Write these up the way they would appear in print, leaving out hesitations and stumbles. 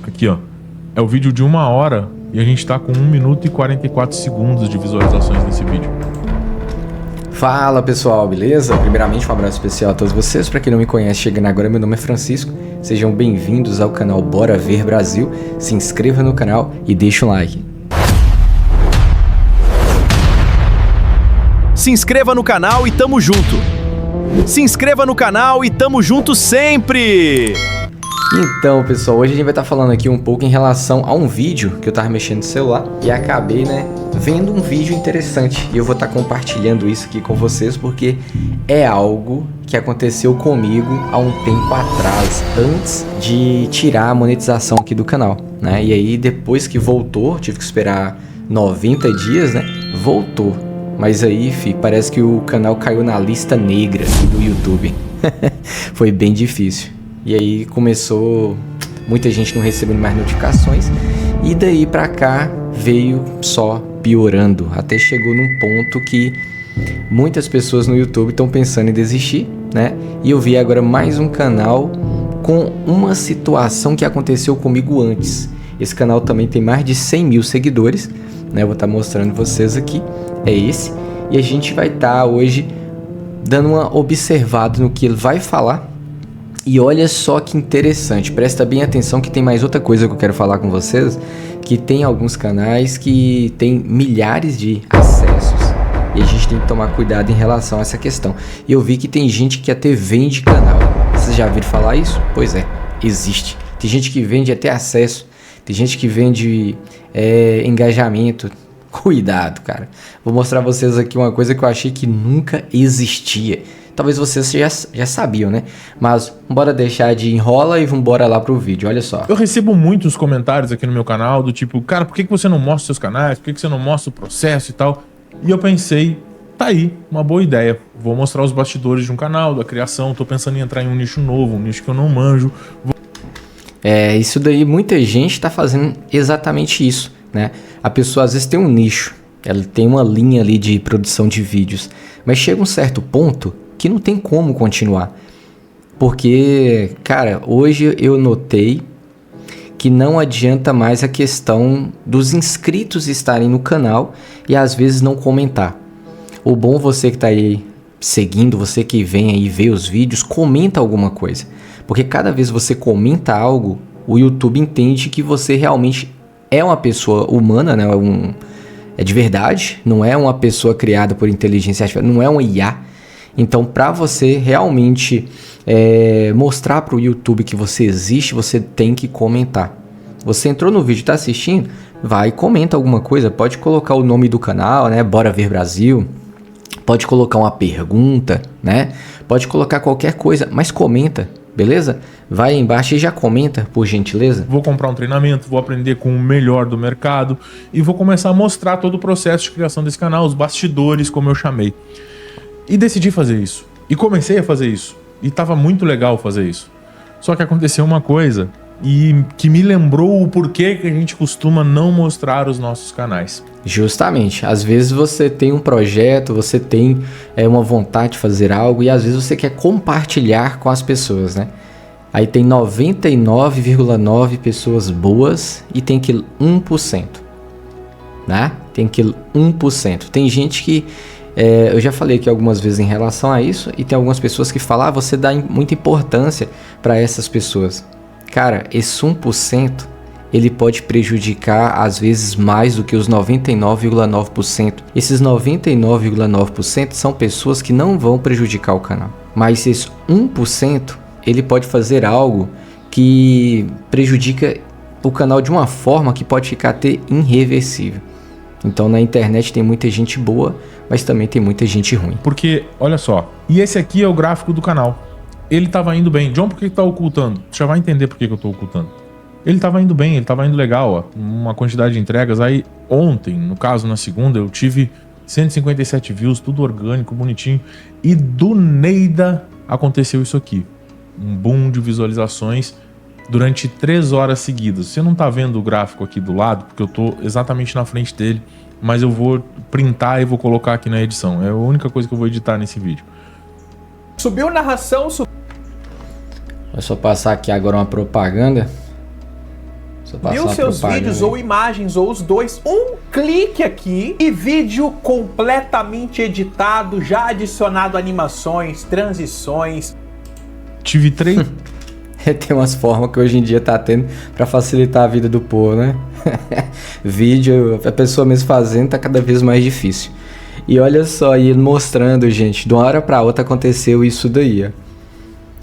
Aqui, ó. É o vídeo de 1 hora e a gente tá com 1 minuto e 44 segundos de visualizações nesse vídeo. Fala pessoal, beleza? Primeiramente um abraço especial a todos vocês. Para quem não me conhece, chegando agora, meu nome é Francisco. Sejam bem-vindos ao canal Bora Ver Brasil. Se inscreva no canal e deixa um like. Se inscreva no canal e tamo junto. Se inscreva no canal e tamo junto sempre! Então, pessoal, hoje a gente vai estar falando aqui um pouco em relação a um vídeo que eu tava mexendo no celular e acabei, vendo um vídeo interessante. E eu vou estar compartilhando isso aqui com vocês porque é algo que aconteceu comigo há um tempo atrás, antes de tirar a monetização aqui do canal, né? E aí, depois que voltou, tive que esperar 90 dias, voltou. Mas aí, parece que o canal caiu na lista negra do YouTube. Foi bem difícil. E aí começou muita gente não recebendo mais notificações. E daí pra cá veio só piorando. Até chegou num ponto que muitas pessoas no YouTube estão pensando em desistir, né? E eu vi agora mais um canal com uma situação que aconteceu comigo antes. Esse canal também tem mais de 100 mil seguidores, né? Eu vou estar mostrando vocês aqui. É esse. E a gente vai estar hoje dando uma observada no que ele vai falar. E olha só que interessante, presta bem atenção que tem mais outra coisa que eu quero falar com vocês, que tem alguns canais que tem milhares de acessos e a gente tem que tomar cuidado em relação a essa questão. E eu vi que tem gente que até vende canal. Vocês já ouviram falar isso? Pois é, existe. Tem gente que vende até acesso, tem gente que vende engajamento. Cuidado, cara. Vou mostrar a vocês aqui uma coisa que eu achei que nunca existia. Talvez vocês já sabiam, né? Mas bora deixar de enrola e vambora lá pro vídeo, olha só. Eu recebo muitos comentários aqui no meu canal do tipo, cara, por que você não mostra seus canais? Por que você não mostra o processo e tal? E eu pensei, tá aí, uma boa ideia. Vou mostrar os bastidores de um canal, da criação. Tô pensando em entrar em um nicho novo, um nicho que eu não manjo. Isso daí muita gente tá fazendo exatamente isso, né? A pessoa às vezes tem um nicho, ela tem uma linha ali de produção de vídeos, mas chega um certo ponto que não tem como continuar. Porque, cara, hoje eu notei que não adianta mais a questão dos inscritos estarem no canal e às vezes não comentar. O bom você que tá aí seguindo, você que vem aí ver os vídeos, comenta alguma coisa. Porque cada vez você comenta algo, o YouTube entende que você realmente é uma pessoa humana, né? É de verdade, não é uma pessoa criada por inteligência artificial, não é um IA. Então, para você realmente mostrar para o YouTube que você existe, você tem que comentar. Você entrou no vídeo e está assistindo, vai e comenta alguma coisa. Pode colocar o nome do canal, né? Bora Ver Brasil. Pode colocar uma pergunta, né? Pode colocar qualquer coisa, mas comenta, beleza? Vai aí embaixo e já comenta, por gentileza. Vou comprar um treinamento, vou aprender com o melhor do mercado e vou começar a mostrar todo o processo de criação desse canal, os bastidores, como eu chamei. E decidi fazer isso. E comecei a fazer isso. E tava muito legal fazer isso. Só que aconteceu uma coisa e que me lembrou o porquê que a gente costuma não mostrar os nossos canais. Justamente. Às vezes você tem um projeto, você tem uma vontade de fazer algo e às vezes você quer compartilhar com as pessoas, né? Aí tem 99,9 pessoas boas e tem aquele 1%, né? Tem aquele 1%. Tem gente que... eu já falei aqui algumas vezes em relação a isso e tem algumas pessoas que falam, você dá muita importância para essas pessoas. Cara, esse 1% ele pode prejudicar às vezes mais do que os 99,9%. Esses 99,9% são pessoas que não vão prejudicar o canal. Mas esse 1% ele pode fazer algo que prejudica o canal de uma forma que pode ficar até irreversível. Então na internet tem muita gente boa, mas também tem muita gente ruim. Porque, olha só, e esse aqui é o gráfico do canal. Ele tava indo bem. John, por que tá ocultando? Você já vai entender por que eu tô ocultando. Ele tava indo bem, ele tava indo legal, ó. Uma quantidade de entregas. Aí ontem, no caso na segunda, eu tive 157 views, tudo orgânico, bonitinho. E do nada aconteceu isso aqui. Um boom de visualizações durante 3 horas seguidas. Você não tá vendo o gráfico aqui do lado, porque eu tô exatamente na frente dele, mas eu vou printar e vou colocar aqui na edição. É a única coisa que eu vou editar nesse vídeo. Subiu narração, Vou só passar aqui agora uma propaganda. viu seus vídeos ou imagens ou os dois, um clique aqui e vídeo completamente editado, já adicionado animações, transições. Tive 3... Tem umas formas que hoje em dia tá tendo pra facilitar a vida do povo, né? Vídeo, a pessoa mesmo fazendo tá cada vez mais difícil. E olha só, ele mostrando, gente, de uma hora pra outra aconteceu isso daí, ó.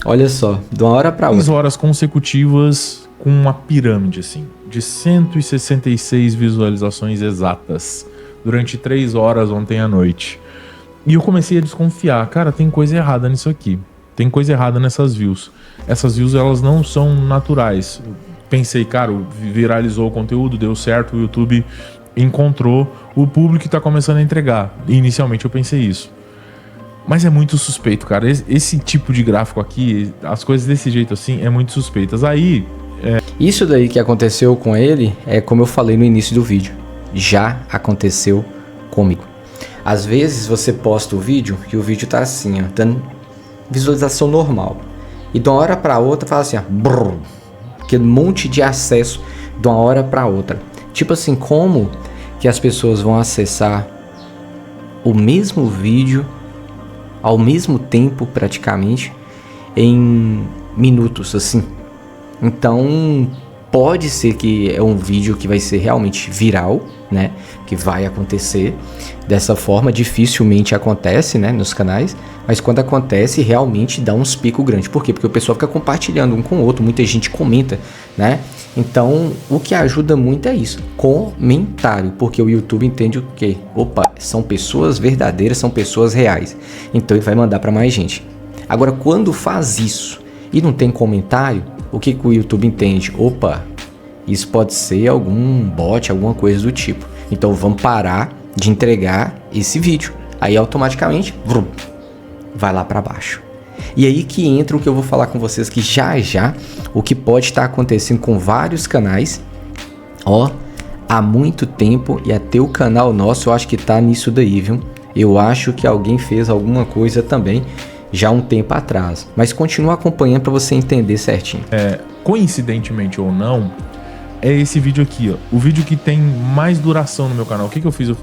Olha só, de uma hora pra outra. 3 horas consecutivas com uma pirâmide, assim, de 166 visualizações exatas durante 3 horas ontem à noite. E eu comecei a desconfiar, cara, tem coisa errada nisso aqui. Tem coisa errada nessas views. Essas views, elas não são naturais. Pensei, cara, viralizou o conteúdo, deu certo, o YouTube encontrou o público que tá começando a entregar. E inicialmente eu pensei isso. Mas é muito suspeito, cara. Esse tipo de gráfico aqui, as coisas desse jeito assim, é muito suspeitas. Aí... Isso daí que aconteceu com ele, é como eu falei no início do vídeo. Já aconteceu comigo. Às vezes você posta o vídeo e o vídeo tá assim, ó, dando visualização normal. E de uma hora pra outra fala assim, ó, brrr, aquele monte de acesso de uma hora pra outra. Tipo assim, como que as pessoas vão acessar o mesmo vídeo ao mesmo tempo, praticamente, em minutos, assim. Então, pode ser que é um vídeo que vai ser realmente viral, né? Que vai acontecer dessa forma. Dificilmente acontece, né? Nos canais. Mas quando acontece, realmente dá uns picos grandes. Por quê? Porque o pessoal fica compartilhando um com o outro. Muita gente comenta, né? Então, o que ajuda muito é isso. Comentário. Porque o YouTube entende o quê? Opa, são pessoas verdadeiras, são pessoas reais. Então, ele vai mandar para mais gente. Agora, quando faz isso e não tem comentário, o que o YouTube entende? Opa, isso pode ser algum bot, alguma coisa do tipo. Então vamos parar de entregar esse vídeo. Aí automaticamente, vrum, vai lá para baixo. E aí que entra o que eu vou falar com vocês que já, o que pode estar acontecendo com vários canais, ó, há muito tempo, e até o canal nosso eu acho que tá nisso daí, viu? Eu acho que alguém fez alguma coisa também já um tempo atrás, mas continua acompanhando para você entender certinho. Coincidentemente ou não, é esse vídeo aqui, ó, o vídeo que tem mais duração no meu canal. O que eu fiz? Eu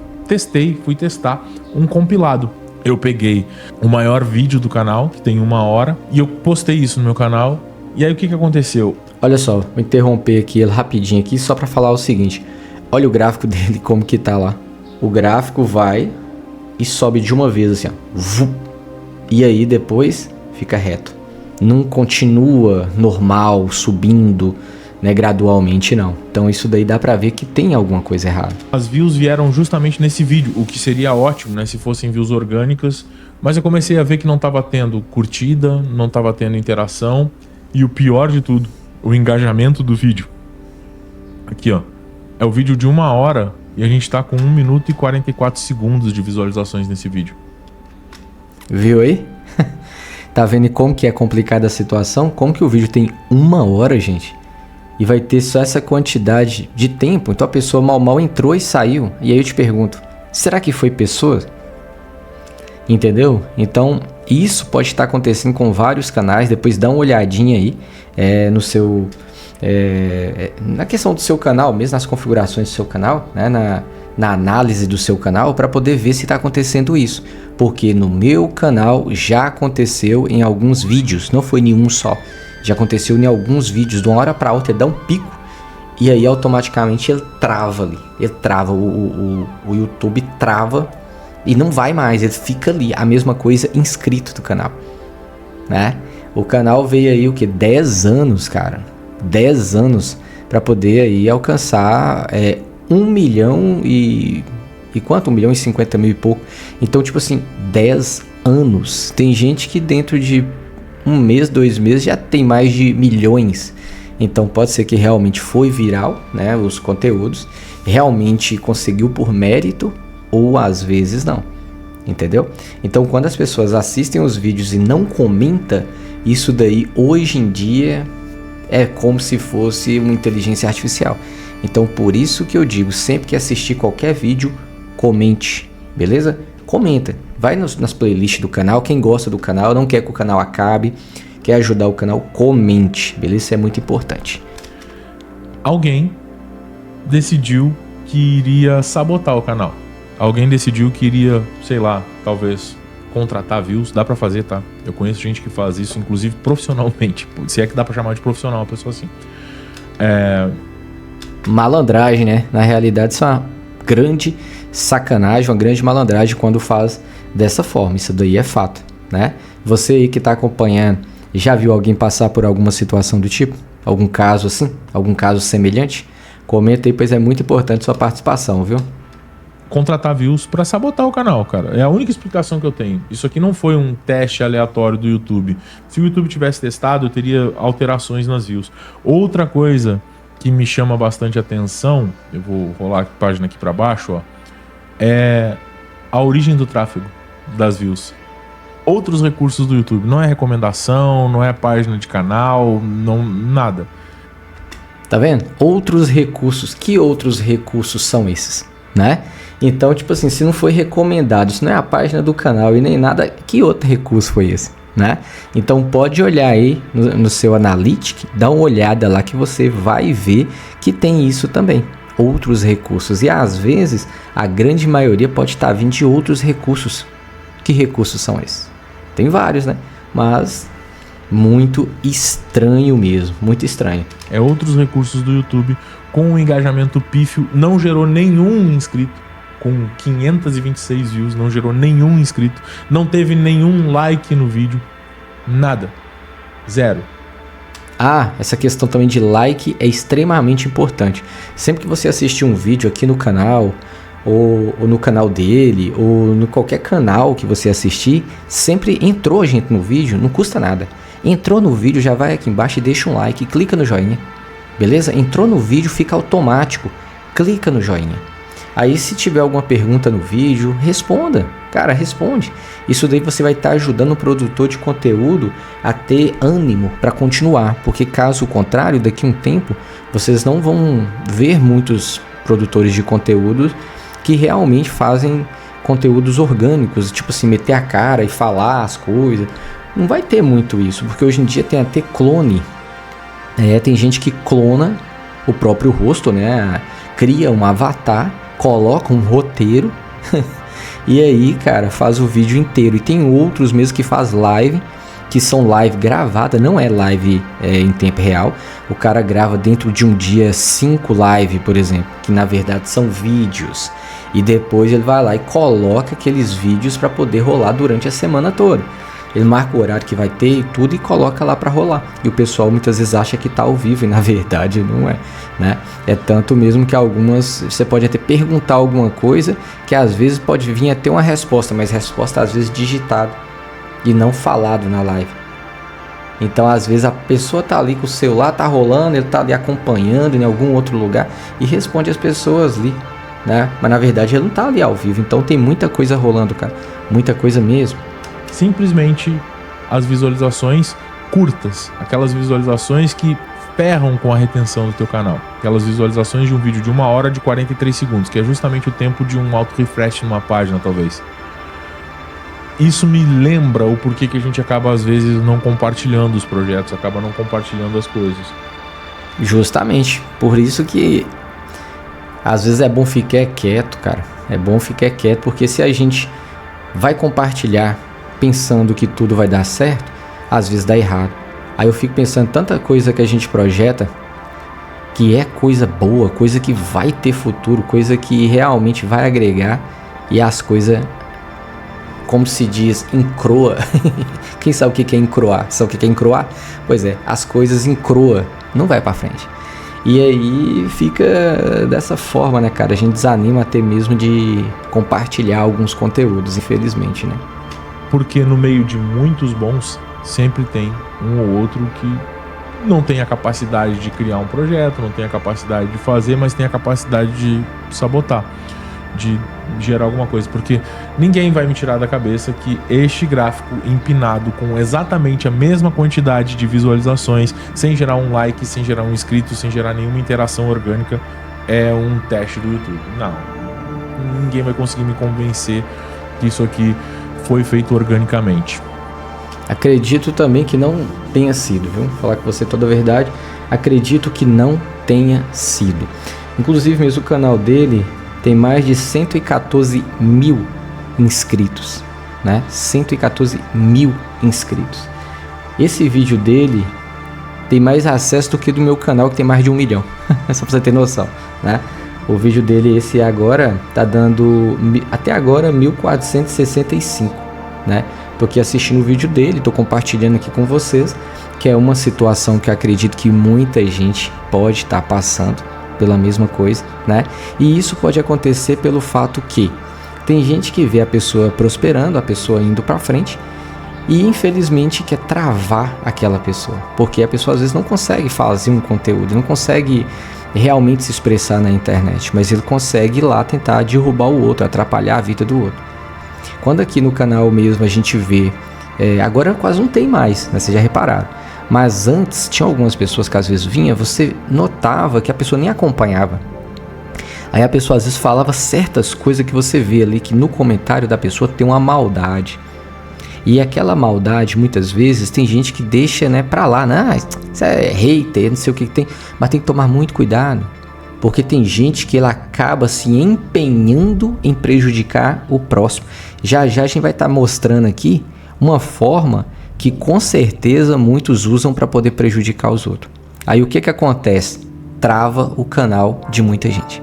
fui testar um compilado. Eu peguei o maior vídeo do canal, que tem 1 hora, e eu postei isso no meu canal. E aí o que aconteceu? Olha só, vou interromper aqui ele rapidinho aqui só para falar o seguinte. Olha o gráfico dele como que tá lá. O gráfico vai e sobe de uma vez assim, ó. Vup. E aí depois fica reto. Não continua normal, subindo, né, gradualmente, não. Então isso daí dá pra ver que tem alguma coisa errada. As views vieram justamente nesse vídeo, o que seria ótimo, né, se fossem views orgânicas. Mas eu comecei a ver que não tava tendo curtida, não tava tendo interação. E o pior de tudo, o engajamento do vídeo. Aqui, ó. É o vídeo de 1 hora e a gente tá com 1 minuto e 44 segundos de visualizações nesse vídeo. Viu aí? Tá vendo como que é complicada a situação? Como que o vídeo tem 1 hora, gente? E vai ter só essa quantidade de tempo. Então a pessoa mal entrou e saiu. E aí eu te pergunto, será que foi pessoa? Entendeu? Então isso pode estar acontecendo com vários canais. Depois dá uma olhadinha aí no seu... na questão do seu canal, mesmo nas configurações do seu canal, né? Na análise do seu canal, para poder ver se está acontecendo isso. Porque no meu canal já aconteceu em alguns vídeos, não foi nenhum só. Já aconteceu em alguns vídeos, de uma hora para outra, ele dá um pico e aí automaticamente ele trava ali. Ele trava, o YouTube trava e não vai mais, ele fica ali. A mesma coisa inscrito do canal, né? O canal veio aí o que? 10 anos, cara. 10 anos para poder aí alcançar 1 milhão e quanto? 1 milhão e 50 mil e pouco. Então, tipo assim, 10 anos. Tem gente que dentro de 1 mês, 2 meses já tem mais de milhões. Então pode ser que realmente foi viral, né? Os conteúdos realmente conseguiu por mérito, ou às vezes não. Entendeu? Então quando as pessoas assistem os vídeos e não comentam, isso daí hoje em dia é como se fosse uma inteligência artificial. Então por isso que eu digo, sempre que assistir qualquer vídeo, comente, beleza? Comenta, vai nas playlists do canal, quem gosta do canal, não quer que o canal acabe, quer ajudar o canal, comente, beleza? Isso é muito importante. Alguém decidiu que iria sabotar o canal. Alguém decidiu que iria, sei lá, talvez contratar views. Dá pra fazer, tá? Eu conheço gente que faz isso, inclusive profissionalmente. Se é que dá pra chamar de profissional uma pessoa assim. Malandragem, né? Na realidade, isso é uma grande sacanagem, uma grande malandragem quando faz dessa forma. Isso daí é fato, né? Você aí que tá acompanhando, já viu alguém passar por alguma situação do tipo? Algum caso assim? Algum caso semelhante? Comenta aí, pois é muito importante sua participação, viu? Contratar views pra sabotar o canal, cara. É a única explicação que eu tenho. Isso aqui não foi um teste aleatório do YouTube. Se o YouTube tivesse testado, eu teria alterações nas views. Outra coisa que me chama bastante atenção, eu vou rolar a página aqui pra baixo, ó, é a origem do tráfego das views. Outros recursos do YouTube. Não é recomendação, não é página de canal, não, nada. Tá vendo? Outros recursos. Que outros recursos são esses, né? Então, tipo assim, se não foi recomendado, se não é a página do canal e nem nada, que outro recurso foi esse, né? Então pode olhar aí no seu Analytics, dá uma olhada lá que você vai ver que tem isso também. Outros recursos. E às vezes, a grande maioria pode estar vindo de outros recursos. Que recursos são esses? Tem vários, né? Mas muito estranho mesmo, muito estranho. É outros recursos do YouTube com um engajamento pífio, não gerou nenhum inscrito, com 526 views, não gerou nenhum inscrito, não teve nenhum like no vídeo, nada, zero. Ah, essa questão também de like é extremamente importante. Sempre que você assistir um vídeo aqui no canal, ou no canal dele, ou no qualquer canal que você assistir, sempre entrou gente no vídeo, não custa nada. Entrou no vídeo, já vai aqui embaixo e deixa um like, clica no joinha, beleza? Entrou no vídeo, fica automático, clica no joinha. Aí se tiver alguma pergunta no vídeo, responda, cara, responde. Isso daí você vai estar ajudando o produtor de conteúdo a ter ânimo para continuar, porque caso contrário, daqui a um tempo, vocês não vão ver muitos produtores de conteúdo que realmente fazem conteúdos orgânicos, tipo assim, meter a cara e falar as coisas. Não vai ter muito isso, porque hoje em dia tem até clone. Tem gente que clona o próprio rosto, né? Cria um avatar, coloca um roteiro e aí, cara, faz o vídeo inteiro. E tem outros mesmo que faz live, que são live gravada, não é live em tempo real. O cara grava dentro de um dia 5 live, por exemplo, que na verdade são vídeos. E depois ele vai lá e coloca aqueles vídeos para poder rolar durante a semana toda. Ele marca o horário que vai ter e tudo e coloca lá para rolar. E o pessoal muitas vezes acha que tá ao vivo e na verdade não é, né? É tanto mesmo que algumas, você pode até perguntar alguma coisa que às vezes pode vir até uma resposta, mas resposta às vezes digitada e não falado na live. Então às vezes a pessoa tá ali com o celular, tá rolando, ele tá ali acompanhando em algum outro lugar e responde as pessoas ali, né? Mas na verdade ele não tá ali ao vivo. Então tem muita coisa rolando, cara, muita coisa mesmo. Simplesmente as visualizações curtas, aquelas visualizações que ferram com a retenção do teu canal, aquelas visualizações de um vídeo de 1 hora de 43 segundos, que é justamente o tempo de um auto refresh numa página, talvez. Isso me lembra o porquê que a gente acaba às vezes não compartilhando os projetos, acaba não compartilhando as coisas. Justamente, por isso que às vezes é bom ficar quieto, cara. É bom ficar quieto, porque se a gente vai compartilhar pensando que tudo vai dar certo, às vezes dá errado. Aí eu fico pensando tanta coisa que a gente projeta que é coisa boa, coisa que vai ter futuro, coisa que realmente vai agregar, e as coisas, como se diz, encroa. Quem sabe o que é encroar? Sabe o que é encroar? Pois é, as coisas encroa, não vai pra frente. E aí fica dessa forma, né, cara? A gente desanima até mesmo de compartilhar alguns conteúdos, infelizmente, né? Porque no meio de muitos bons, sempre tem um ou outro que não tem a capacidade de criar um projeto, não tem a capacidade de fazer, mas tem a capacidade de sabotar, de gerar alguma coisa. Porque ninguém vai me tirar da cabeça que este gráfico empinado com exatamente a mesma quantidade de visualizações, sem gerar um like, sem gerar um inscrito, sem gerar nenhuma interação orgânica, é um teste do YouTube. Não, ninguém vai conseguir me convencer que isso aqui foi feito organicamente. Acredito também que não tenha sido, viu? Falar com você toda a verdade, acredito que não tenha sido. Inclusive mesmo o canal dele tem mais de 114 mil inscritos, né? 114 mil inscritos. Esse vídeo dele tem mais acesso do que do meu canal, que tem mais de 1 milhão. Só pra você ter noção, né? O vídeo dele, esse agora, tá dando até agora 1.465, né? Tô aqui assistindo o vídeo dele, tô compartilhando aqui com vocês, que é uma situação que eu acredito que muita gente pode estar passando pela mesma coisa, né? E isso pode acontecer pelo fato que tem gente que vê a pessoa prosperando, a pessoa indo para frente, e infelizmente quer travar aquela pessoa, porque a pessoa às vezes não consegue fazer um conteúdo, não consegue realmente se expressar na internet, mas ele consegue ir lá tentar derrubar o outro, atrapalhar a vida do outro. Quando aqui no canal mesmo a gente vê, agora quase não tem mais, né? Vocês já repararam, mas antes tinha algumas pessoas que às vezes vinha, você notava que a pessoa nem acompanhava. Aí a pessoa às vezes falava certas coisas que você vê ali, que no comentário da pessoa tem uma maldade. E aquela maldade, muitas vezes, tem gente que deixa, né, pra lá, né? Isso é hater, não sei o que tem. Mas tem que tomar muito cuidado. Porque tem gente que ela acaba se empenhando em prejudicar o próximo. Já a gente vai estar mostrando aqui uma forma que com certeza muitos usam para poder prejudicar os outros. Aí o que acontece? Trava o canal de muita gente.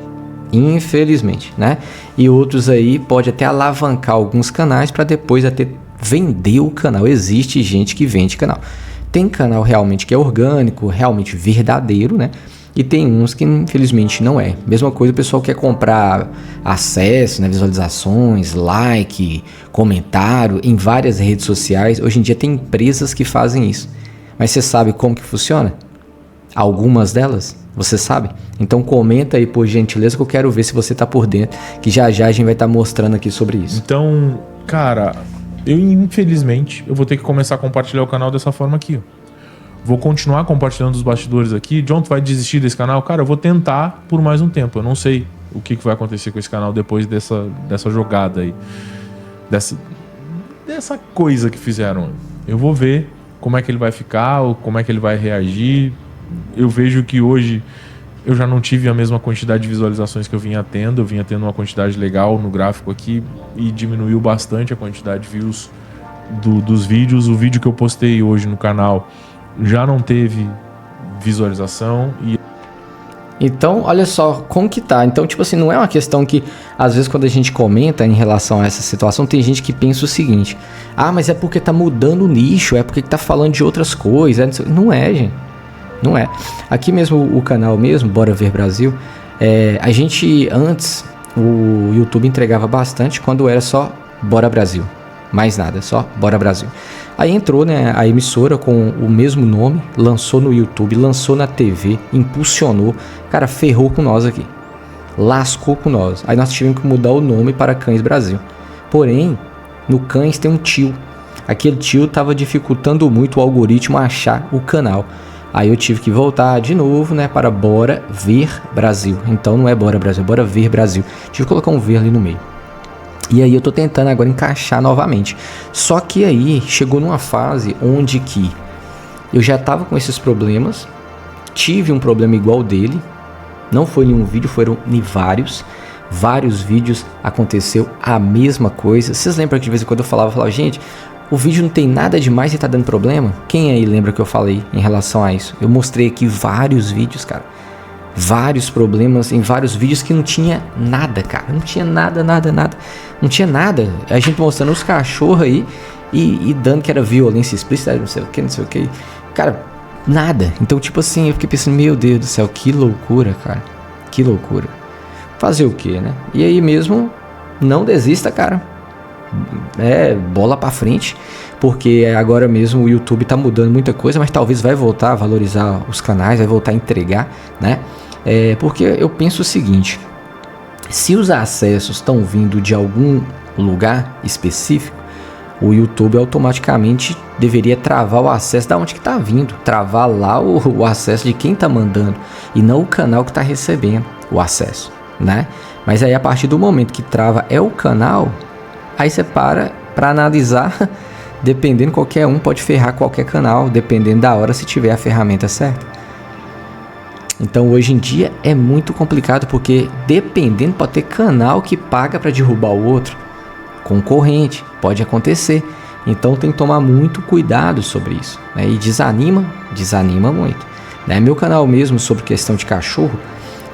Infelizmente, né? E outros aí pode até alavancar alguns canais para depois até vender o canal. Existe gente que vende canal. Tem canal realmente que é orgânico, realmente verdadeiro, né? E tem uns que infelizmente não é. Mesma coisa, o pessoal quer comprar acesso, né? Visualizações, like, comentário em várias redes sociais. Hoje em dia tem empresas que fazem isso. Mas você sabe como que funciona? Algumas delas, você sabe? Então comenta aí por gentileza que eu quero ver se você tá por dentro, que já a gente vai estar mostrando aqui sobre isso. Então, cara, eu infelizmente eu vou ter que começar a compartilhar o canal dessa forma aqui, ó. Vou continuar compartilhando os bastidores aqui. John, tu vai desistir desse canal? Cara, eu vou tentar por mais um tempo. Eu não sei o que vai acontecer com esse canal depois dessa jogada aí. Dessa coisa que fizeram. Eu vou ver como é que ele vai ficar, ou como é que ele vai reagir. Eu vejo que hoje eu já não tive a mesma quantidade de visualizações que eu vinha tendo. Eu vinha tendo uma quantidade legal no gráfico aqui e diminuiu bastante a quantidade de views dos vídeos. O vídeo que eu postei hoje no canal já não teve visualização e... Então, olha só como que tá. Então, tipo assim, não é uma questão que às vezes quando a gente comenta em relação a essa situação, tem gente que pensa o seguinte: ah, mas é porque tá mudando o nicho, é porque tá falando de outras coisas. Não é, gente. Não é. Aqui mesmo o canal mesmo, Bora Ver Brasil, a gente antes, o YouTube entregava bastante quando era só Bora Brasil. Mais nada, só Bora Brasil. Aí entrou, né, a emissora com o mesmo nome, lançou no YouTube, lançou na TV, impulsionou. Cara, ferrou com nós aqui. Lascou com nós. Aí nós tivemos que mudar o nome para Cães Brasil. Porém, no Cães tem um tio. Aquele tio estava dificultando muito o algoritmo a achar o canal. Aí eu tive que voltar de novo, né, para Bora Ver Brasil. Então não é Bora Brasil, é Bora Ver Brasil. Tive que colocar um ver ali no meio. E aí eu tô tentando agora encaixar novamente. Só que aí chegou numa fase onde que eu já tava com esses problemas, tive um problema igual dele, não foi nenhum vídeo, foram vários vídeos aconteceu a mesma coisa. Vocês lembram que de vez em quando eu falava, gente, o vídeo não tem nada demais e tá dando problema? Quem aí lembra que eu falei em relação a isso? Eu mostrei aqui vários vídeos, cara. Vários problemas em vários vídeos que não tinha nada, cara. Não tinha nada. Não tinha nada. A gente mostrando os cachorros aí e dando que era violência explícita, não sei o que. Cara, nada. Então, tipo assim, eu fiquei pensando, meu Deus do céu, que loucura, cara. Que loucura. Fazer o que, né? E aí mesmo, não desista, cara. Bola pra frente. Porque agora mesmo o YouTube tá mudando muita coisa, mas talvez vai voltar a valorizar os canais, vai voltar a entregar, né? Porque eu penso o seguinte: se os acessos estão vindo de algum lugar específico, o YouTube automaticamente deveria travar o acesso da onde que tá vindo, travar lá o acesso de quem tá mandando e não o canal que tá recebendo o acesso, né? Mas aí a partir do momento que trava o canal, aí você para analisar. Dependendo, qualquer um pode ferrar qualquer canal, dependendo da hora, se tiver a ferramenta certa. Então hoje em dia é muito complicado, porque dependendo, pode ter canal que paga para derrubar o outro, concorrente, pode acontecer. Então tem que tomar muito cuidado sobre isso, né? E desanima muito, né? Meu canal mesmo sobre questão de cachorro,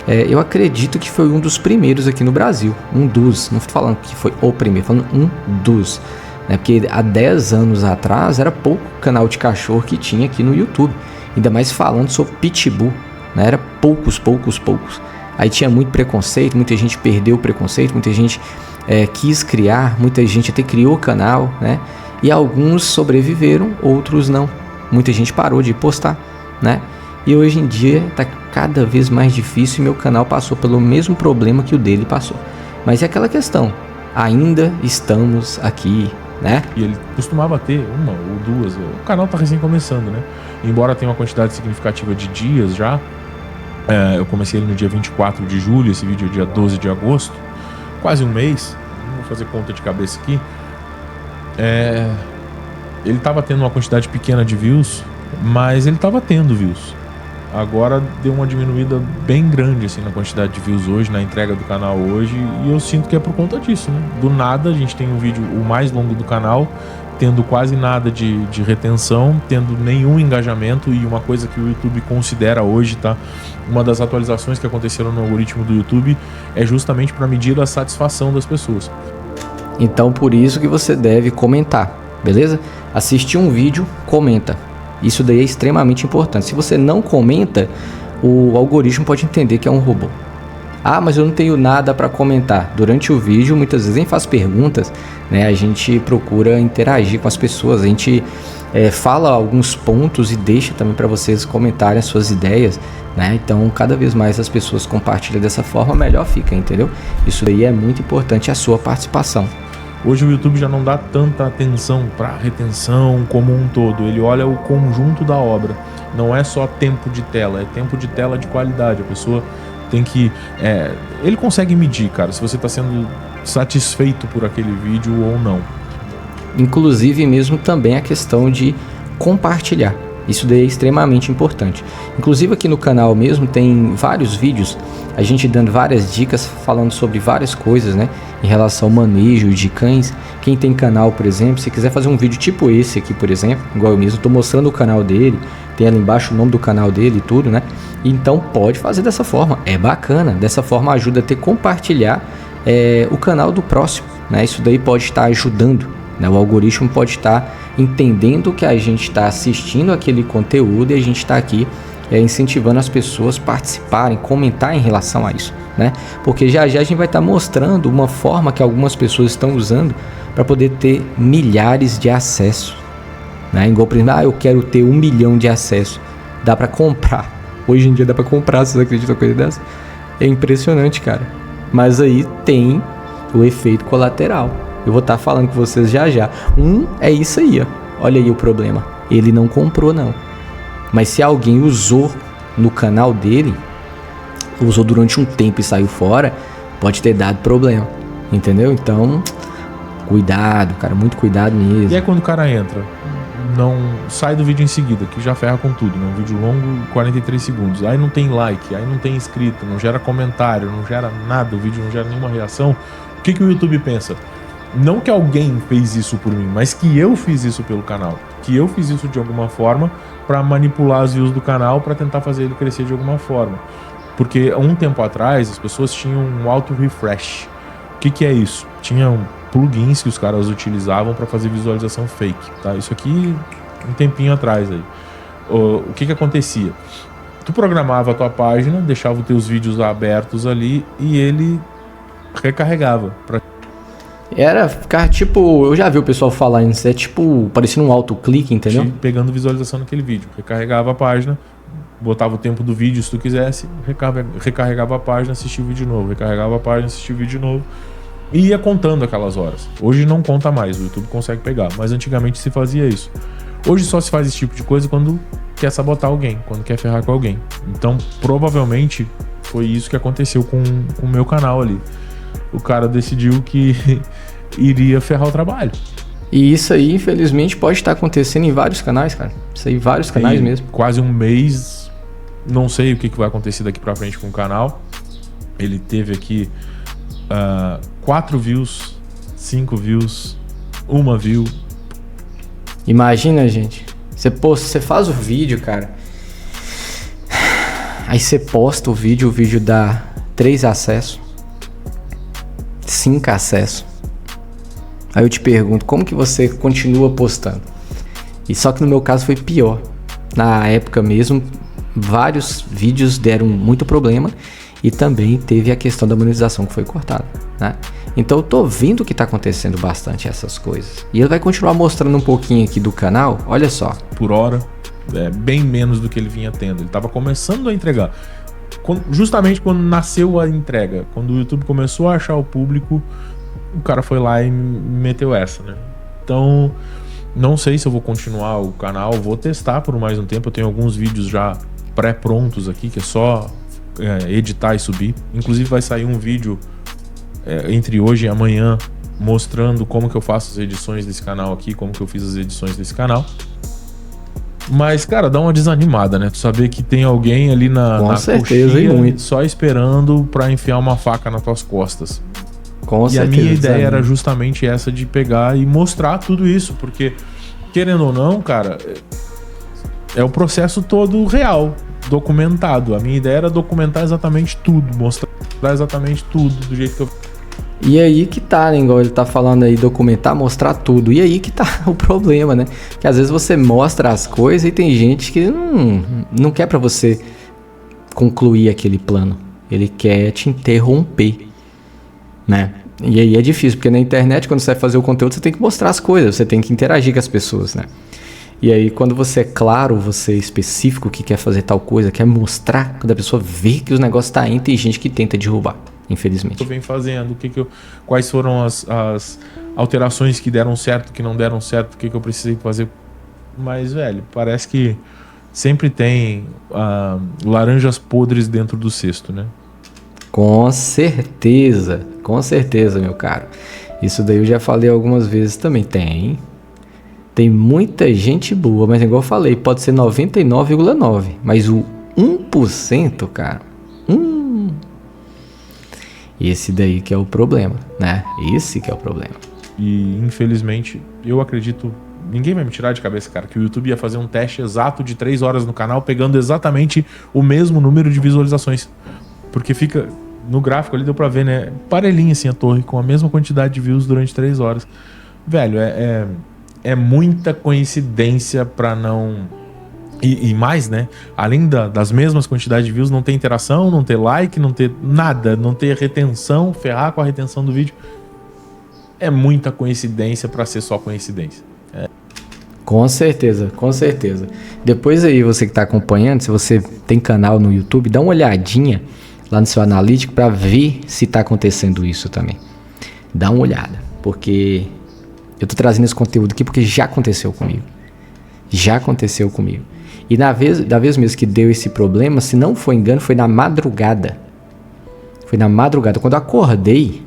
eu acredito que foi um dos primeiros aqui no Brasil, não estou falando que foi o primeiro, falando um dos, né? Porque há 10 anos atrás era pouco canal de cachorro que tinha aqui no YouTube, ainda mais falando sobre pitbull, né? Era poucos. Aí tinha muito preconceito, muita gente perdeu o preconceito, muita gente quis criar, muita gente até criou o canal, né? E alguns sobreviveram, outros não. Muita gente parou de postar, né? E hoje em dia tá cada vez mais difícil, e meu canal passou pelo mesmo problema que o dele passou. Mas é aquela questão, ainda estamos aqui, né? E ele costumava ter uma ou duas. O canal tá recém começando, né? Embora tenha uma quantidade significativa de dias já. Eu comecei ele no dia 24 de julho, esse vídeo é dia 12 de agosto. Quase um mês. Não vou fazer conta de cabeça aqui. Ele tava tendo uma quantidade pequena de views, mas ele tava tendo views. Agora deu uma diminuída bem grande assim na quantidade de views hoje, na entrega do canal hoje, e eu sinto que é por conta disso, né? Do nada a gente tem um vídeo o mais longo do canal, tendo quase nada de retenção, tendo nenhum engajamento, e uma coisa que o YouTube considera hoje, tá? Uma das atualizações que aconteceram no algoritmo do YouTube é justamente para medir a satisfação das pessoas. Então por isso que você deve comentar, beleza? Assistir um vídeo, comenta. Isso daí é extremamente importante. Se você não comenta, o algoritmo pode entender que é um robô. Ah, mas eu não tenho nada para comentar. Durante o vídeo, muitas vezes nem faz perguntas, né? A gente procura interagir com as pessoas, a gente fala alguns pontos e deixa também para vocês comentarem as suas ideias, né? Então, cada vez mais as pessoas compartilham dessa forma, melhor fica, entendeu? Isso daí é muito importante, a sua participação. Hoje o YouTube já não dá tanta atenção para retenção como um todo. Ele olha o conjunto da obra. Não é só tempo de tela, é tempo de tela de qualidade. A pessoa tem que... ele consegue medir, cara, se você está sendo satisfeito por aquele vídeo ou não. Inclusive mesmo também a questão de compartilhar. Isso daí é extremamente importante. Inclusive aqui no canal mesmo tem vários vídeos, a gente dando várias dicas, falando sobre várias coisas, né? Em relação ao manejo de cães. Quem tem canal, por exemplo, se quiser fazer um vídeo tipo esse aqui, por exemplo, igual eu mesmo, tô mostrando o canal dele, tem ali embaixo o nome do canal dele e tudo, né? Então pode fazer dessa forma, é bacana. Dessa forma ajuda a ter compartilhar o canal do próximo, né? Isso daí pode estar ajudando, né? O algoritmo pode estar entendendo que a gente está assistindo aquele conteúdo e a gente está aqui incentivando as pessoas a participarem, comentar em relação a isso, né? Porque já já a gente vai estar mostrando uma forma que algumas pessoas estão usando para poder ter milhares de acessos, né? Igual, por exemplo, eu quero ter 1 milhão de acessos. Dá para comprar. Hoje em dia dá para comprar, vocês acreditam uma coisa dessa? É impressionante, cara. Mas aí tem o efeito colateral. Eu vou estar falando com vocês já já. É isso aí, ó. Olha aí o problema. Ele não comprou, não. Mas se alguém usou no canal dele, usou durante um tempo e saiu fora, pode ter dado problema. Entendeu? Então, cuidado, cara. Muito cuidado mesmo. E é quando o cara entra, não sai do vídeo em seguida, que já ferra com tudo, né? Um vídeo longo, 43 segundos. Aí não tem like, aí não tem inscrito, não gera comentário, não gera nada, o vídeo não gera nenhuma reação. O que o YouTube pensa? Não que alguém fez isso por mim, mas que eu fiz isso pelo canal. Que eu fiz isso de alguma forma para manipular as views do canal, para tentar fazer ele crescer de alguma forma. Porque há um tempo atrás as pessoas tinham um auto refresh. O que é isso? Tinham plugins que os caras utilizavam para fazer visualização fake, tá? Isso aqui um tempinho atrás aí. O que acontecia? Tu programava a tua página, deixava os teus vídeos abertos ali e ele recarregava pra... Era ficar tipo, eu já vi o pessoal falar isso, é tipo, parecendo um autoclique, entendeu? Pegando visualização naquele vídeo. Recarregava a página, botava o tempo do vídeo se tu quisesse, recarregava a página, assistia o vídeo de novo, recarregava a página, assistia o vídeo de novo. E ia contando aquelas horas. Hoje não conta mais, o YouTube consegue pegar, mas antigamente se fazia isso. Hoje só se faz esse tipo de coisa quando quer sabotar alguém, quando quer ferrar com alguém. Então, provavelmente, foi isso que aconteceu com o meu canal ali. O cara decidiu que iria ferrar o trabalho. E isso aí, infelizmente, pode estar acontecendo em vários canais, cara. Isso aí, vários canais mesmo. Quase um mês Não sei o que vai acontecer daqui pra frente com o canal. Ele teve aqui 4 views, 5 views, 1 view. Imagina, gente. Você faz o vídeo, cara. Aí você posta o vídeo dá 3 acessos, 5 acessos. Aí eu te pergunto, como que você continua postando? E só que no meu caso foi pior. Na época mesmo, vários vídeos deram muito problema e também teve a questão da monetização que foi cortada, né? Então eu tô vendo que tá acontecendo bastante essas coisas. E ele vai continuar mostrando um pouquinho aqui do canal, olha só. Por hora, bem menos do que ele vinha tendo. Ele tava começando a entregar. Justamente quando nasceu a entrega, quando o YouTube começou a achar o público, o cara foi lá e meteu essa, né? Então, não sei se eu vou continuar o canal, vou testar por mais um tempo. Eu tenho alguns vídeos já pré-prontos aqui, que é só editar e subir. Inclusive vai sair um vídeo entre hoje e amanhã mostrando como que eu faço as edições desse canal aqui, como que eu fiz as edições desse canal. Mas, cara, dá uma desanimada, né? Tu saber que tem alguém ali na certeza, e muito. Só esperando pra enfiar uma faca nas tuas costas. Com certeza. E a minha ideia era justamente essa de pegar e mostrar tudo isso, porque, querendo ou não, cara, é o processo todo real, documentado. A minha ideia era documentar exatamente tudo, mostrar exatamente tudo do jeito que eu... E aí que tá, né? Igual ele tá falando aí, documentar, mostrar tudo. E aí que tá o problema, né? Que às vezes você mostra as coisas e tem gente que não quer pra você concluir aquele plano. Ele quer te interromper, né? E aí é difícil, porque na internet, quando você vai fazer o conteúdo, você tem que mostrar as coisas, você tem que interagir com as pessoas, né? E aí, quando você é claro, você é específico que quer fazer tal coisa, quer mostrar, quando a pessoa vê que os negócios tá indo, tem gente que tenta derrubar, infelizmente. Eu venho fazendo, quais foram as alterações que deram certo, que não deram certo, o que eu precisei fazer. Mas, velho, parece que sempre tem laranjas podres dentro do cesto, né? Com certeza, meu caro. Isso daí eu já falei algumas vezes também. Tem muita gente boa, mas igual eu falei, pode ser 99,9%, mas o 1%, cara, esse daí que é o problema, né? Esse que é o problema. E infelizmente, eu acredito, ninguém vai me tirar de cabeça, cara, que o YouTube ia fazer um teste exato de 3 horas no canal, pegando exatamente o mesmo número de visualizações. Porque fica, no gráfico ali deu pra ver, né? Parelhinha assim a torre, com a mesma quantidade de views durante 3 horas. Velho, é muita coincidência pra não... E mais, né? Além das mesmas quantidades de views, não ter interação, não ter like, não ter nada, não ter retenção, ferrar com a retenção do vídeo. É muita coincidência pra ser só coincidência. Com certeza, com certeza. Depois aí, você que tá acompanhando, se você tem canal no YouTube, dá uma olhadinha lá no seu analítico pra ver se tá acontecendo isso também. Dá uma olhada, porque eu tô trazendo esse conteúdo aqui porque já aconteceu comigo. E da vez mesmo que deu esse problema, se não for engano, foi na madrugada. Quando eu acordei,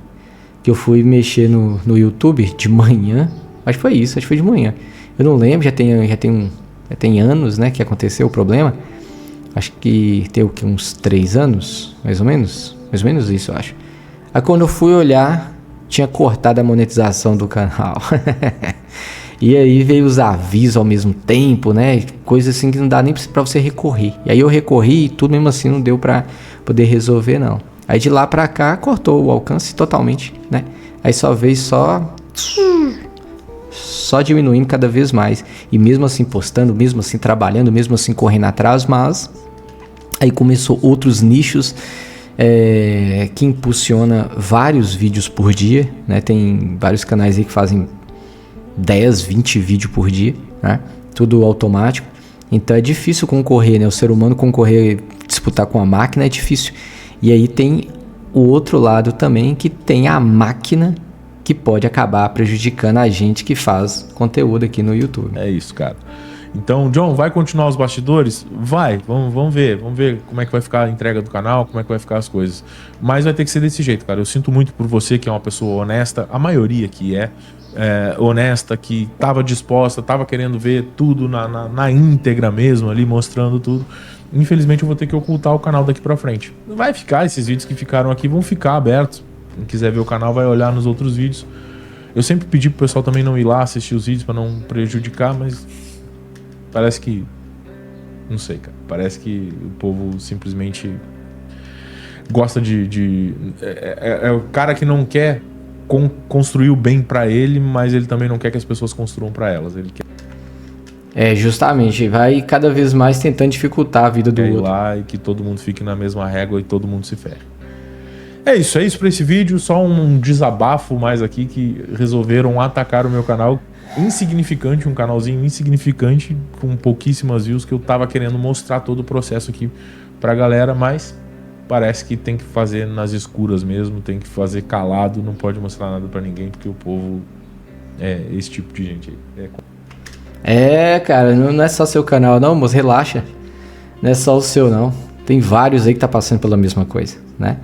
que eu fui mexer no YouTube de manhã. Acho que foi isso, acho que foi de manhã. Eu não lembro, já tem anos, né, que aconteceu o problema. Acho que tem o que, uns 3 anos, mais ou menos isso, eu acho. Aí quando eu fui olhar, tinha cortado a monetização do canal. E aí veio os avisos ao mesmo tempo, né? Coisa assim que não dá nem pra você recorrer. E aí eu recorri e tudo mesmo assim não deu pra poder resolver, não. Aí de lá pra cá cortou o alcance totalmente, né? Aí só veio só diminuindo cada vez mais. E mesmo assim postando, mesmo assim trabalhando, mesmo assim correndo atrás, mas aí começou outros nichos que impulsiona vários vídeos por dia, né? Tem vários canais aí que fazem 10, 20 vídeos por dia, né? Tudo automático. Então é difícil concorrer, né? O ser humano concorrer, disputar com a máquina é difícil. E aí tem o outro lado também, que tem a máquina que pode acabar prejudicando a gente que faz conteúdo aqui no YouTube. É isso, cara. Então, John, vai continuar os bastidores? Vai, vamos ver como é que vai ficar a entrega do canal, como é que vai ficar as coisas. Mas vai ter que ser desse jeito, cara. Eu sinto muito por você, que é uma pessoa honesta, a maioria que é honesta, que estava disposta, estava querendo ver tudo na íntegra mesmo ali, mostrando tudo. infelizmente eu vou ter que ocultar o canal daqui pra frente. Não vai ficar, esses vídeos que ficaram aqui vão ficar abertos. Quem quiser ver o canal vai olhar nos outros vídeos. Eu sempre pedi pro pessoal também não ir lá assistir os vídeos pra não prejudicar, mas parece que... Não sei, cara. Parece que o povo simplesmente gosta é o cara que não quer construir o bem pra ele, mas ele também não quer que as pessoas construam pra elas. Ele quer... Justamente. Vai cada vez mais tentando dificultar a vida do outro. Ir lá e que todo mundo fique na mesma régua e todo mundo se ferre. É isso pra esse vídeo. Só um desabafo mais aqui que resolveram atacar o meu canal insignificante, um canalzinho insignificante com pouquíssimas views, que eu tava querendo mostrar todo o processo aqui pra galera, mas parece que tem que fazer nas escuras mesmo, tem que fazer calado, não pode mostrar nada pra ninguém, porque o povo é esse tipo de gente aí. Cara, não é só seu canal não, moço, relaxa. Não é só o seu não. Tem vários aí que tá passando pela mesma coisa, né?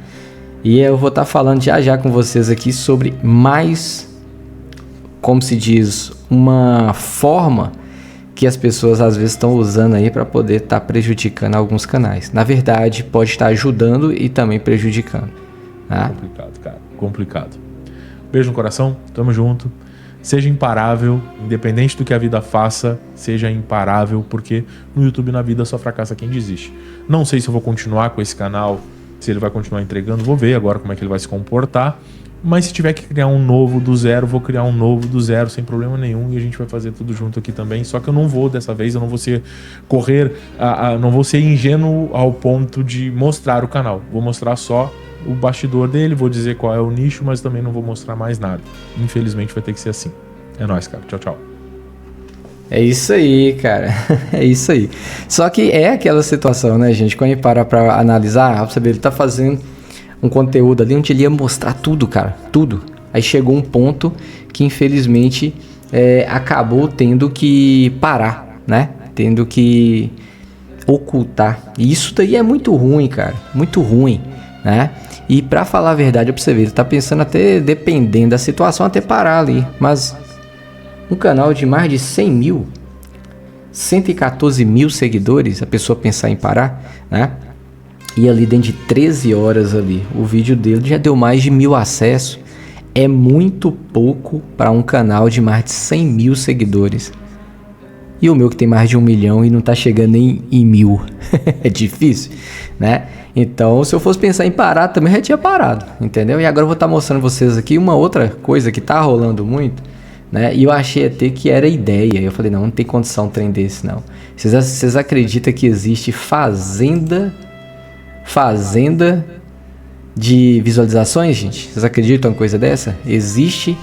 E eu vou estar falando já com vocês aqui sobre mais, como se diz, uma forma que as pessoas às vezes estão usando aí para poder estar prejudicando alguns canais. Na verdade, pode estar ajudando e também prejudicando. Tá? Complicado, cara. Complicado. Beijo no coração, tamo junto. Seja imparável, independente do que a vida faça, seja imparável, porque no YouTube na vida só fracassa quem desiste. Não sei se eu vou continuar com esse canal, se ele vai continuar entregando, vou ver agora como é que ele vai se comportar. Mas se tiver que criar um novo do zero, vou criar um novo do zero sem problema nenhum, e a gente vai fazer tudo junto aqui também. Só que eu não vou dessa vez, eu não vou não vou ser ingênuo ao ponto de mostrar o canal. Vou mostrar só o bastidor dele, vou dizer qual é o nicho, mas também não vou mostrar mais nada. Infelizmente vai ter que ser assim. É nóis, cara. Tchau, tchau. É isso aí, cara. É isso aí. Só que é aquela situação, né, gente? Quando a gente para pra analisar, pra saber, ele tá fazendo um conteúdo ali onde ele ia mostrar tudo, cara. Tudo. Aí chegou um ponto que, infelizmente, acabou tendo que parar, né? Tendo que ocultar. E isso daí é muito ruim, cara. Muito ruim, né? E pra falar a verdade pra você ver, ele tá pensando até, dependendo da situação, até parar ali. Mas um canal de mais de 100 mil, 114 mil seguidores, a pessoa pensar em parar, né? E ali dentro de 13 horas ali, o vídeo dele já deu mais de 1000 acessos. É muito pouco para um canal de mais de 100 mil seguidores. E o meu que tem mais de 1 milhão e não tá chegando nem em 1000. É difícil, né? Então, se eu fosse pensar em parar, também já tinha parado, entendeu? E agora eu vou estar mostrando vocês aqui uma outra coisa que tá rolando muito, né? E eu achei até que era ideia. Eu falei, não tem condição um trem desse, não. Vocês acreditam que existe fazenda de visualizações, gente? Vocês acreditam em uma coisa dessa? Existe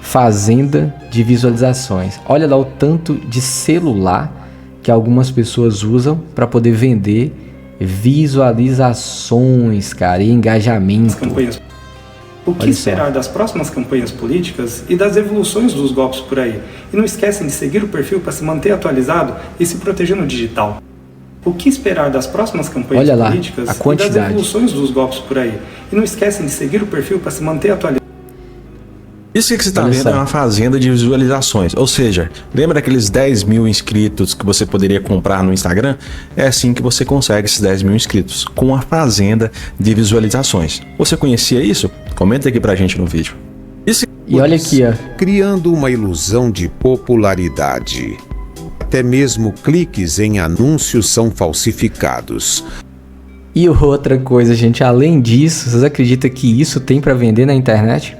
fazenda de visualizações. Olha lá o tanto de celular que algumas pessoas usam para poder vender visualizações, cara, e engajamento. O que esperar das próximas campanhas políticas e das evoluções dos golpes por aí? E não esquecem de seguir o perfil para se manter atualizado e se proteger no digital. O que esperar das próximas campanhas políticas e das evoluções dos golpes por aí? E não esquecem de seguir o perfil para se manter atualizado. Isso que você está vendo é uma fazenda de visualizações. Ou seja, lembra daqueles 10 mil inscritos que você poderia comprar no Instagram? É assim que você consegue esses 10 mil inscritos, com a fazenda de visualizações. Você conhecia isso? Comenta aqui pra gente no vídeo. E olha aqui, ó. Criando uma ilusão de popularidade. Até mesmo cliques em anúncios são falsificados. E outra coisa, gente, além disso, vocês acreditam que isso tem pra vender na internet?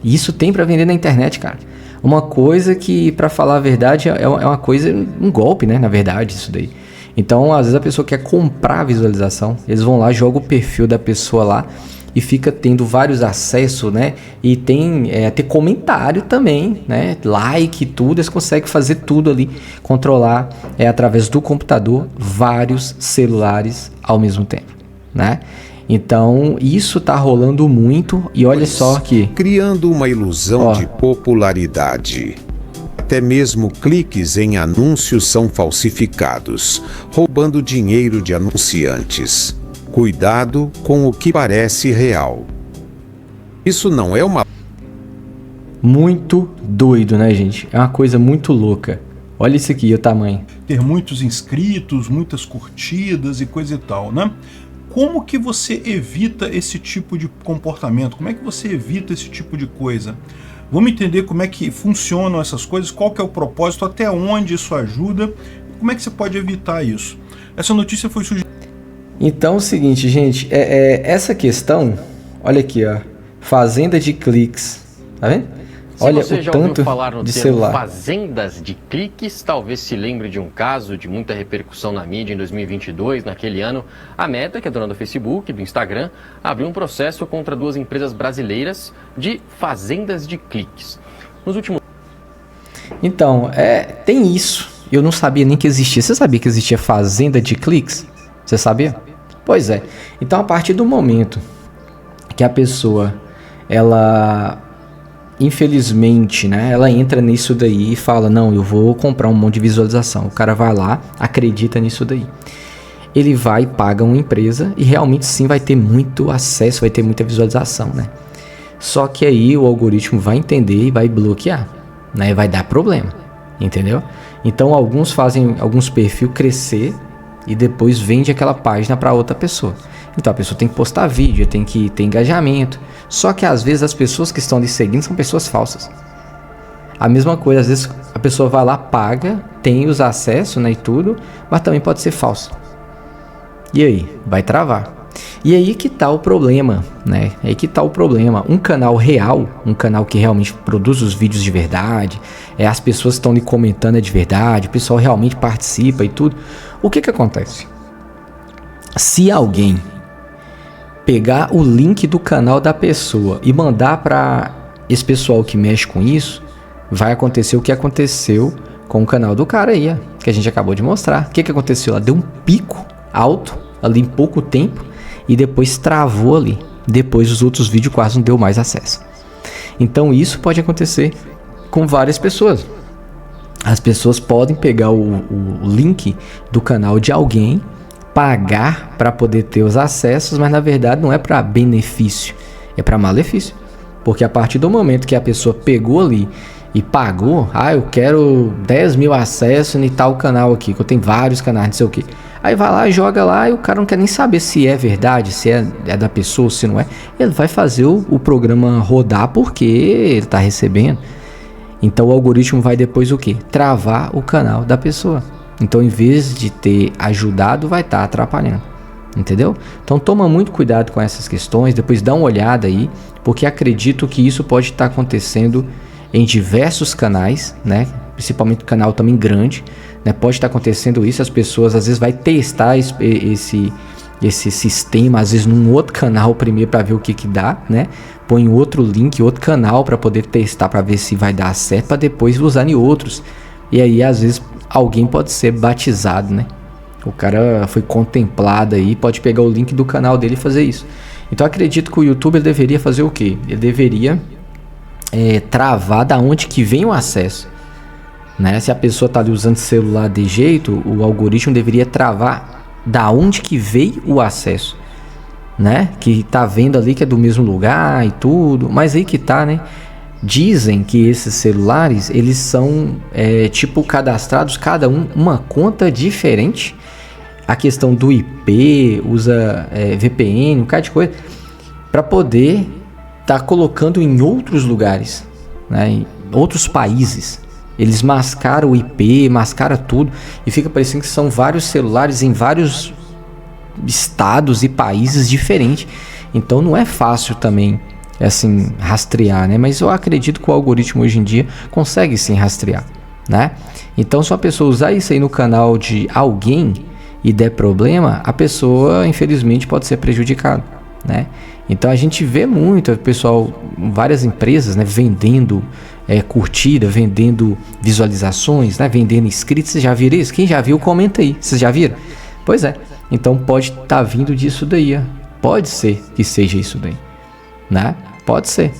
Isso tem pra vender na internet, cara. Uma coisa que, pra falar a verdade, é uma coisa, um golpe, né? Na verdade, isso daí. Então, às vezes a pessoa quer comprar a visualização, eles vão lá, jogam o perfil da pessoa lá e fica tendo vários acessos, né? E tem até comentário também, né? Like, tudo, eles conseguem fazer tudo ali, controlar através do computador vários celulares ao mesmo tempo, né? Então, isso tá rolando muito e olha só aqui. Criando uma ilusão de popularidade. Até mesmo cliques em anúncios são falsificados, roubando dinheiro de anunciantes. Cuidado com o que parece real. Isso não é uma... Muito doido, né, gente? É uma coisa muito louca. Olha isso aqui, o tamanho. Ter muitos inscritos, muitas curtidas e coisa e tal, né? Como que você evita esse tipo de comportamento? Como é que você evita esse tipo de coisa? Vamos entender como é que funcionam essas coisas, qual que é o propósito, até onde isso ajuda, como é que você pode evitar isso. Essa notícia foi sugerida. Então é o seguinte, gente, essa questão, olha aqui, ó, fazenda de cliques, tá vendo? Olha você o já tanto ouviu falar no de termo celular. fazendas de cliques, talvez se lembre de um caso de muita repercussão na mídia em 2022. Naquele ano, a Meta, que é dona do Facebook, do Instagram, abriu um processo contra 2 empresas brasileiras de fazendas de cliques. Nos últimos... Então, tem isso. Eu não sabia nem que existia. Você sabia que existia fazenda de cliques? Você sabia? Pois é. Então, a partir do momento que a pessoa, ela... infelizmente, né, ela entra nisso daí e fala, não, eu vou comprar um monte de visualização. O cara vai lá, acredita nisso daí. Ele vai, paga uma empresa e realmente sim vai ter muito acesso, vai ter muita visualização, né? Só que aí o algoritmo vai entender e vai bloquear, né? Vai dar problema, entendeu? Então alguns fazem alguns perfis crescer e depois vende aquela página para outra pessoa. Então a pessoa tem que postar vídeo, tem que ter engajamento. Só que às vezes as pessoas que estão ali seguindo são pessoas falsas. A mesma coisa, às vezes a pessoa vai lá, paga, tem os acessos, né, e tudo, mas também pode ser falso. E aí? Vai travar. E aí que tá o problema, né? Aí que tá o problema. Um canal real, um canal que realmente produz os vídeos de verdade, as pessoas que estão ali comentando é de verdade, o pessoal realmente participa e tudo. O que que acontece? Se alguém pegar o link do canal da pessoa e mandar para esse pessoal que mexe com isso, vai acontecer o que aconteceu com o canal do cara aí, ó, que a gente acabou de mostrar. O que que aconteceu? Ela deu um pico alto ali em pouco tempo e depois travou ali. Depois os outros vídeos quase não deu mais acesso. Então isso pode acontecer com várias pessoas. As pessoas podem pegar o link do canal de alguém, pagar para poder ter os acessos, mas na verdade não é para benefício, é para malefício. Porque a partir do momento que a pessoa pegou ali e pagou, eu quero 10 mil acessos em tal canal aqui, que eu tenho vários canais, não sei o que. Aí vai lá, joga lá e o cara não quer nem saber se é verdade, se é da pessoa, se não é. Ele vai fazer o programa rodar porque ele está recebendo. Então o algoritmo vai depois o quê? Travar o canal da pessoa. Então em vez de ter ajudado, vai estar atrapalhando. Entendeu? Então toma muito cuidado com essas questões, depois dá uma olhada aí, porque acredito que isso pode estar acontecendo em diversos canais, né? Principalmente canal também grande, né? Pode estar acontecendo isso, as pessoas às vezes vai testar esse sistema, às vezes num outro canal primeiro para ver o que dá, né? Põe outro link, outro canal para poder testar para ver se vai dar certo, para depois usar em outros. E aí às vezes alguém pode ser batizado, né? O cara foi contemplado aí, pode pegar o link do canal dele e fazer isso. Então acredito que o YouTube ele deveria fazer o quê? Ele deveria travar da onde que vem o acesso, né? Se a pessoa está ali usando celular de jeito, o algoritmo deveria travar da onde que veio o acesso, né? Que tá vendo ali que é do mesmo lugar e tudo, mas aí que tá, né? Dizem que esses celulares, eles são tipo cadastrados, cada um uma conta diferente. A questão do IP, usa VPN, um cara de coisa, para poder tá colocando em outros lugares, né? Em outros países. Eles mascaram o IP, mascaram tudo e fica parecendo que são vários celulares em vários estados e países diferentes. Então não é fácil também assim rastrear, né? Mas eu acredito que o algoritmo hoje em dia consegue sim rastrear, né? Então se uma pessoa usar isso aí no canal de alguém e der problema, a pessoa infelizmente pode ser prejudicada, né? Então a gente vê muito, pessoal, várias empresas, né, vendendo curtida, vendendo visualizações, né, vendendo inscritos. Vocês já viram isso? Quem já viu, comenta aí. Vocês já viram? Pois é. Então pode estar vindo disso daí, ó. Pode ser que seja isso daí, né? Pode ser.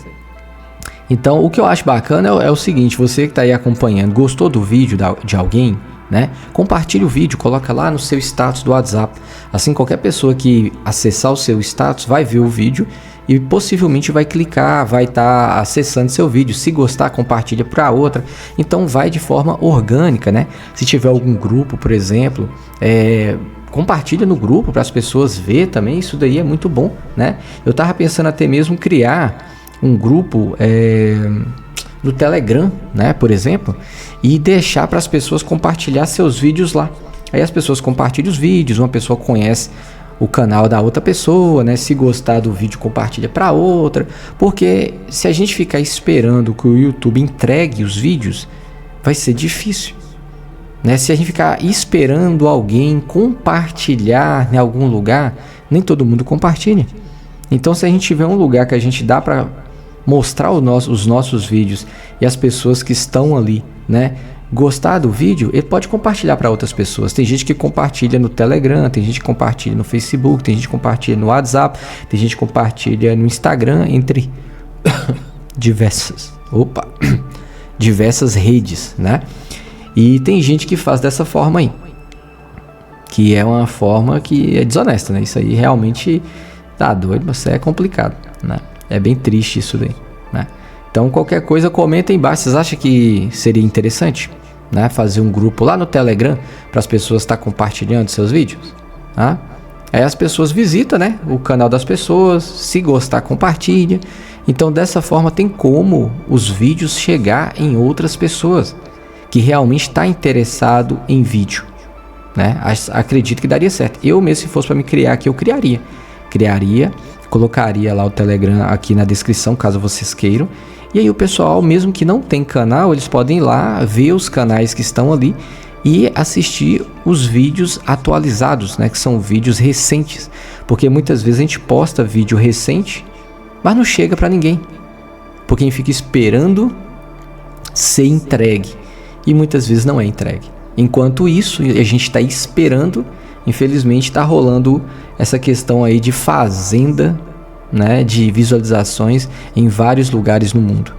Então o que eu acho bacana é o seguinte: você que está aí acompanhando, gostou do vídeo de alguém, né? Compartilhe o vídeo, coloca lá no seu status do WhatsApp. Assim qualquer pessoa que acessar o seu status vai ver o vídeo e possivelmente vai clicar, vai estar acessando seu vídeo. Se gostar, compartilha para outra. Então vai de forma orgânica, né? Se tiver algum grupo, por exemplo, compartilha no grupo para as pessoas ver também. Isso daí é muito bom, né? Eu tava pensando até mesmo criar um grupo no Telegram, né, por exemplo, e deixar para as pessoas compartilhar seus vídeos lá. Aí as pessoas compartilham os vídeos, uma pessoa conhece o canal da outra pessoa, né? Se gostar do vídeo, compartilha para outra. Porque se a gente ficar esperando que o YouTube entregue os vídeos, vai ser difícil, né? Se a gente ficar esperando alguém compartilhar em algum lugar, nem todo mundo compartilha. Então, se a gente tiver um lugar que a gente dá para mostrar os nossos vídeos e as pessoas que estão ali, né, gostar do vídeo, ele pode compartilhar para outras pessoas. Tem gente que compartilha no Telegram, tem gente que compartilha no Facebook, tem gente que compartilha no WhatsApp, tem gente que compartilha no Instagram, entre diversas redes, né? E tem gente que faz dessa forma aí, que é uma forma que é desonesta, né? Isso aí realmente tá doido, mas é complicado, né? É bem triste isso daí, né? Então qualquer coisa comenta aí embaixo. Vocês acham que seria interessante, né, fazer um grupo lá no Telegram para as pessoas estar compartilhando seus vídeos? Tá? Aí as pessoas visitam, né, o canal das pessoas, se gostar, compartilha. Então dessa forma tem como os vídeos chegar em outras pessoas que realmente está interessado em vídeo, né? Acredito que daria certo. Eu mesmo, se fosse para me criar aqui, eu criaria, colocaria lá o Telegram aqui na descrição, caso vocês queiram. E aí o pessoal, mesmo que não tem canal, eles podem ir lá ver os canais que estão ali e assistir os vídeos atualizados, né? Que são vídeos recentes. Porque muitas vezes a gente posta vídeo recente, mas não chega para ninguém. Porque a gente fica esperando ser entregue. E muitas vezes não é entregue. Enquanto isso, a gente está esperando, infelizmente está rolando essa questão aí de fazenda, né, de visualizações em vários lugares no mundo.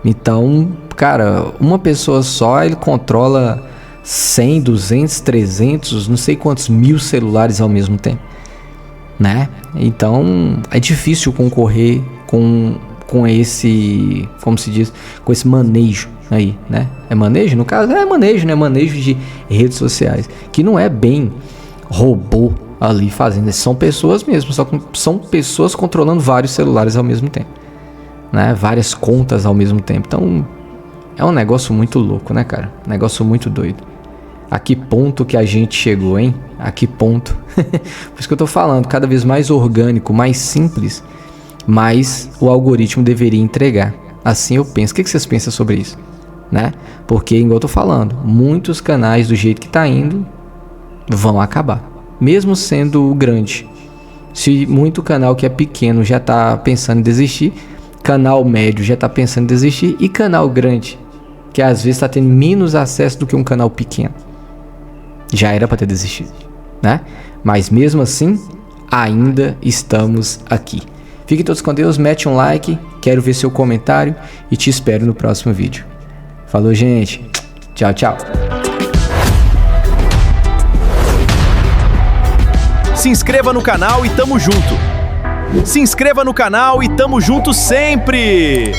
Então, cara, uma pessoa só, ele controla 100, 200, 300, não sei quantos mil celulares ao mesmo tempo, né? Então, é difícil concorrer com esse, como se diz, com esse manejo aí, né? É manejo? No caso, é manejo, né? Manejo de redes sociais, que não é bem robô ali fazendo, são pessoas mesmo, são pessoas controlando vários celulares ao mesmo tempo, né? Várias contas ao mesmo tempo. Então é um negócio muito louco, né, cara? Um negócio muito doido. A que ponto que a gente chegou, hein? A que ponto? Por isso que eu tô falando, cada vez mais orgânico, mais simples, mais o algoritmo deveria entregar. Assim eu penso. O que vocês pensam sobre isso, né? Porque, igual eu tô falando, muitos canais do jeito que tá indo vão acabar, mesmo sendo grande. Se muito canal que é pequeno já tá pensando em desistir, canal médio já tá pensando em desistir, e canal grande, que às vezes tá tendo menos acesso do que um canal pequeno, já era para ter desistido, né? Mas mesmo assim, ainda estamos aqui. Fiquem todos com Deus, mete um like, quero ver seu comentário e te espero no próximo vídeo. Falou, gente. Tchau, tchau. Se inscreva no canal e tamo junto. Se inscreva no canal e tamo junto sempre.